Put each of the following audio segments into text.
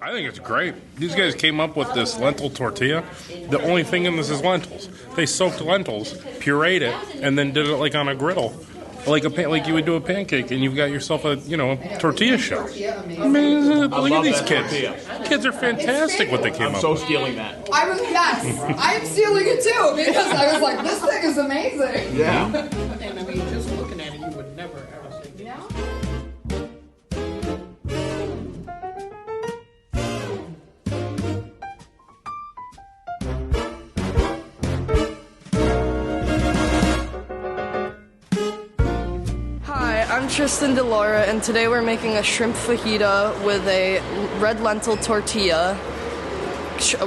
I think it's great. These guys came up with this lentil tortilla. The only thing in this is lentils. They soaked lentils, pureed it, and then did it like on a griddle, like like you would do a pancake, and you've got yourself a tortilla shell. Amazing! Look at these kids. Tortilla. Kids are fantastic. What they came up with. I'm so stealing that. I'm stealing it too because I was like, this thing is amazing. Yeah. And I mean, just looking at it, you would never ever say that. I'm Tristan DeLaura, and today we're making a shrimp fajita with a red lentil tortilla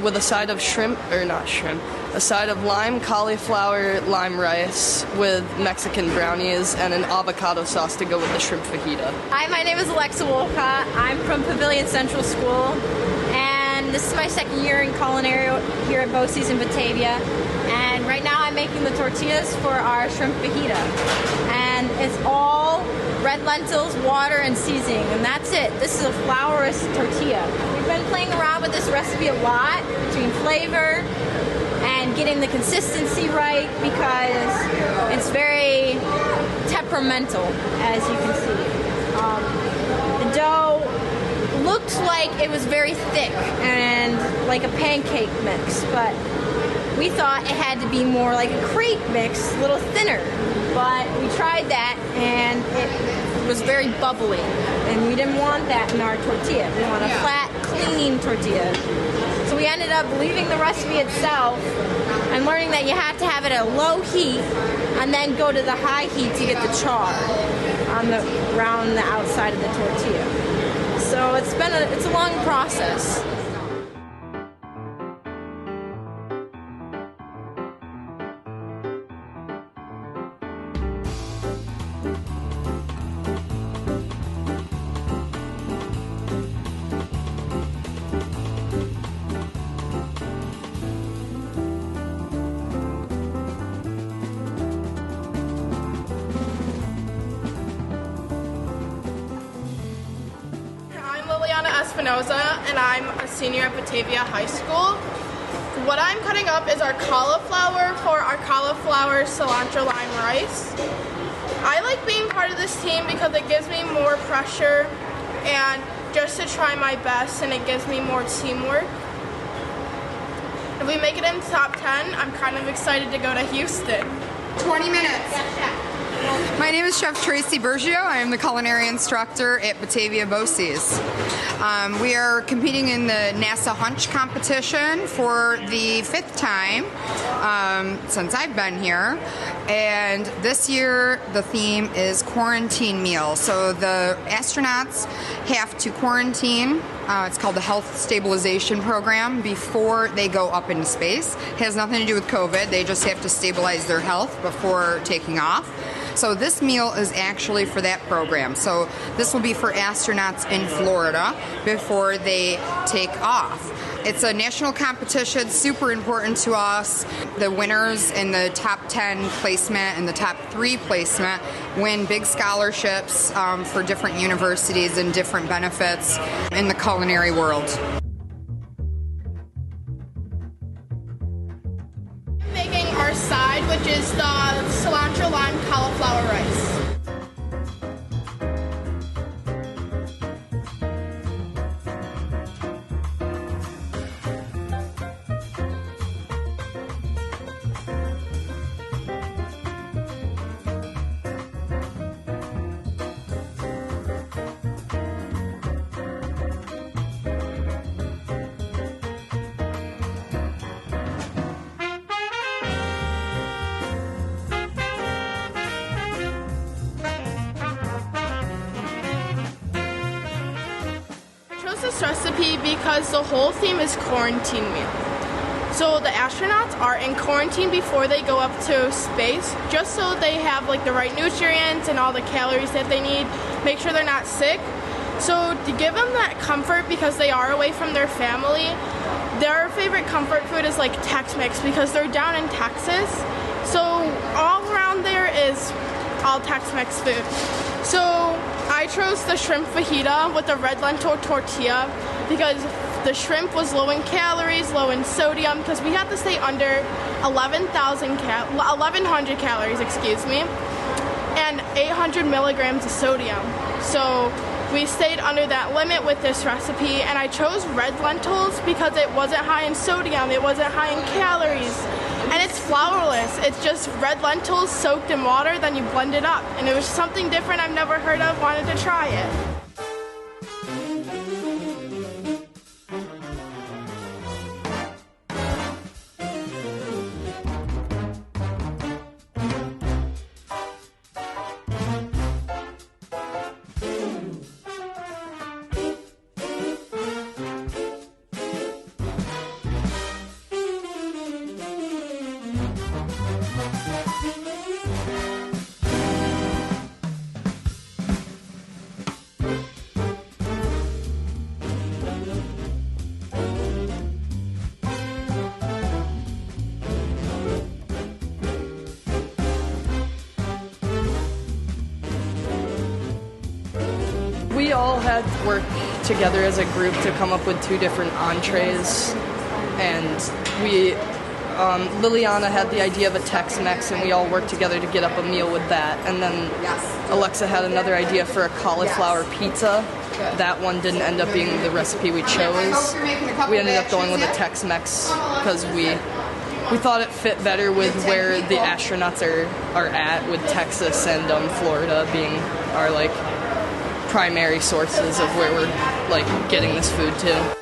with a side of a side of lime, cauliflower, lime rice with Mexican brownies and an avocado sauce to go with the shrimp fajita. Hi, my name is Alexa Wolcott. I'm from Pavilion Central School, and this is my second year in culinary here at BOCES in Batavia. And right now I'm making the tortillas for our shrimp fajita. And it's all red lentils, water, and seasoning, and that's it. This is a flourless tortilla. We've been playing around with this recipe a lot between flavor and getting the consistency right because it's very temperamental, as you can see. The dough looked like it was very thick and like a pancake mix, but we thought it had to be more like a crepe mix, a little thinner. But we tried that, and it was very bubbly, and we didn't want that in our tortilla. We want a flat, clean tortilla. So we ended up leaving the recipe itself and learning that you have to have it at a low heat and then go to the high heat to get the char around the outside of the tortilla. So it's a long process. Espinoza, and I'm a senior at Batavia High School. What I'm cutting up is our cauliflower for our cauliflower cilantro lime rice. I like being part of this team because it gives me more pressure and just to try my best, and it gives me more teamwork. If we make it in the top 10, I'm kind of excited to go to Houston. 20 minutes. My name is Chef Tracy Bergio. I am the culinary instructor at Batavia BOCES. We are competing in the NASA Hunch competition for the 5th time since I've been here. And this year the theme is quarantine meal. So the astronauts have to quarantine. It's called the Health Stabilization Program before they go up into space. It has nothing to do with COVID. They just have to stabilize their health before taking off. So this meal is actually for that program. So this will be for astronauts in Florida before they take off. It's a national competition, super important to us. The winners in the top 10 placement and the top 3 placement win big scholarships for different universities and different benefits in the culinary world. Making our side, which is the cilantro lime cauliflower rice. This recipe because the whole theme is quarantine meal. So the astronauts are in quarantine before they go up to space, just so they have like the right nutrients and all the calories that they need, make sure they're not sick. So to give them that comfort because they are away from their family, their favorite comfort food is like Tex-Mex because they're down in Texas. So all around there is all Tex-Mex food. So I chose the shrimp fajita with the red lentil tortilla because the shrimp was low in calories, low in sodium, because we had to stay under 1,100 calories, and 800 milligrams of sodium. So we stayed under that limit with this recipe, and I chose red lentils because it wasn't high in sodium, it wasn't high in calories, and it's flourless. It's just red lentils soaked in water, then you blend it up. And it was something different I've never heard of, wanted to try it. We all had worked together as a group to come up with 2 different entrees, and Liliana had the idea of a Tex-Mex, and we all worked together to get up a meal with that. And then Alexa had another idea for a cauliflower pizza. That one didn't end up being the recipe we chose. We ended up going with a Tex-Mex because we thought it fit better with where the astronauts are at, with Texas and Florida being our primary sources of where we're getting this food to.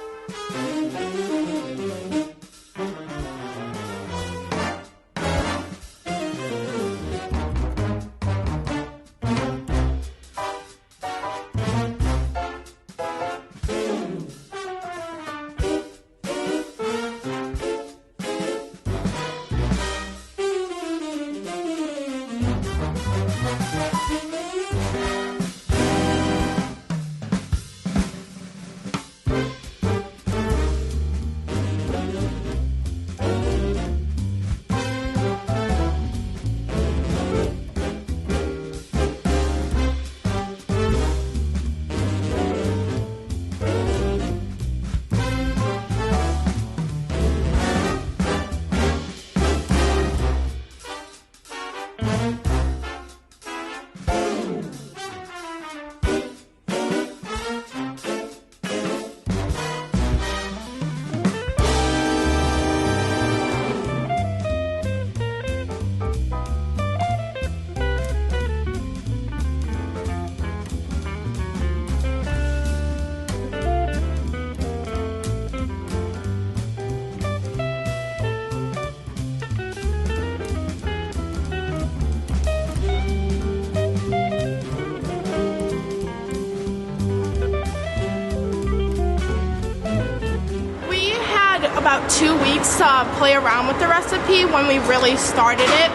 About 2 weeks to play around with the recipe when we really started it.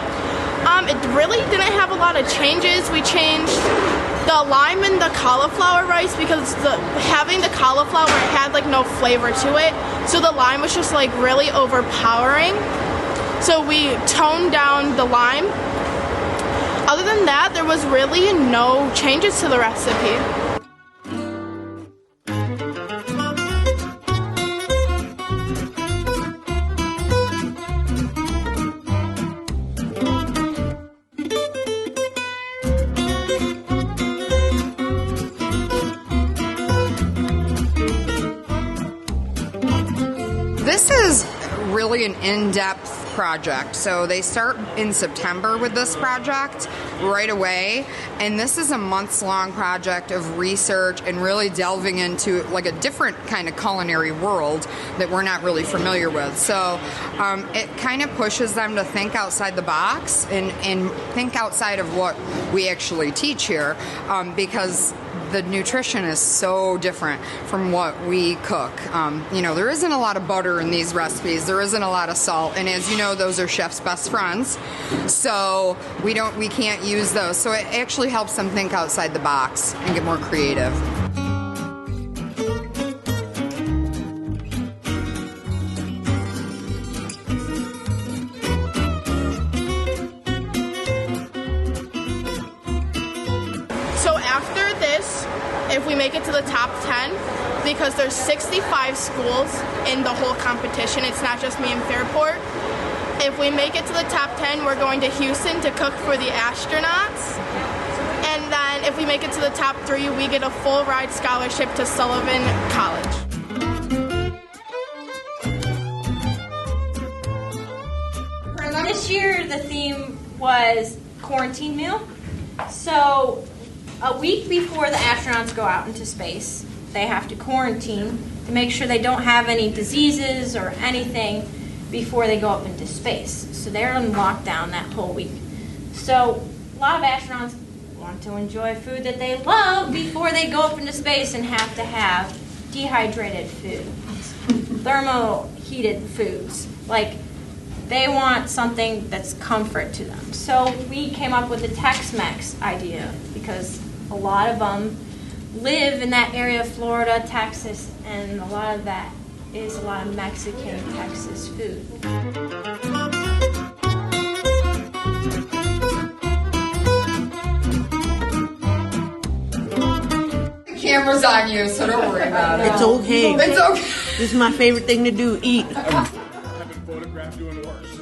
It really didn't have a lot of changes. We changed the lime and the cauliflower rice because having the cauliflower had no flavor to it, so the lime was just really overpowering. So we toned down the lime. Other than that, there was really no changes to the recipe. This is really an in-depth project. So they start in September with this project right away, and this is a months-long project of research and really delving into a different kind of culinary world that we're not really familiar with. So it kind of pushes them to think outside the box and think outside of what we actually teach here, because the nutrition is so different from what we cook. There isn't a lot of butter in these recipes. There isn't a lot of salt, and as you know, those are chef's best friends. So we can't use those. So it actually helps them think outside the box and get more creative. So after after this, if we make it to the top 10, because there's 65 schools in the whole competition, it's not just me and Fairport. If we make it to the top 10, we're going to Houston to cook for the astronauts. And then if we make it to the top 3, we get a full ride scholarship to Sullivan College. This year the theme was quarantine meal. So a week before the astronauts go out into space, they have to quarantine to make sure they don't have any diseases or anything before they go up into space. So they're on lockdown that whole week. So a lot of astronauts want to enjoy food that they love before they go up into space and have to have dehydrated food, thermo-heated foods. Like, they want something that's comfort to them. So we came up with the Tex-Mex idea because a lot of them live in that area of Florida, Texas, and a lot of that is a lot of Mexican Texas food. The camera's on you, so don't worry about it. It's okay. It's okay. This is my favorite thing to do, eat. I've been photographed doing worse.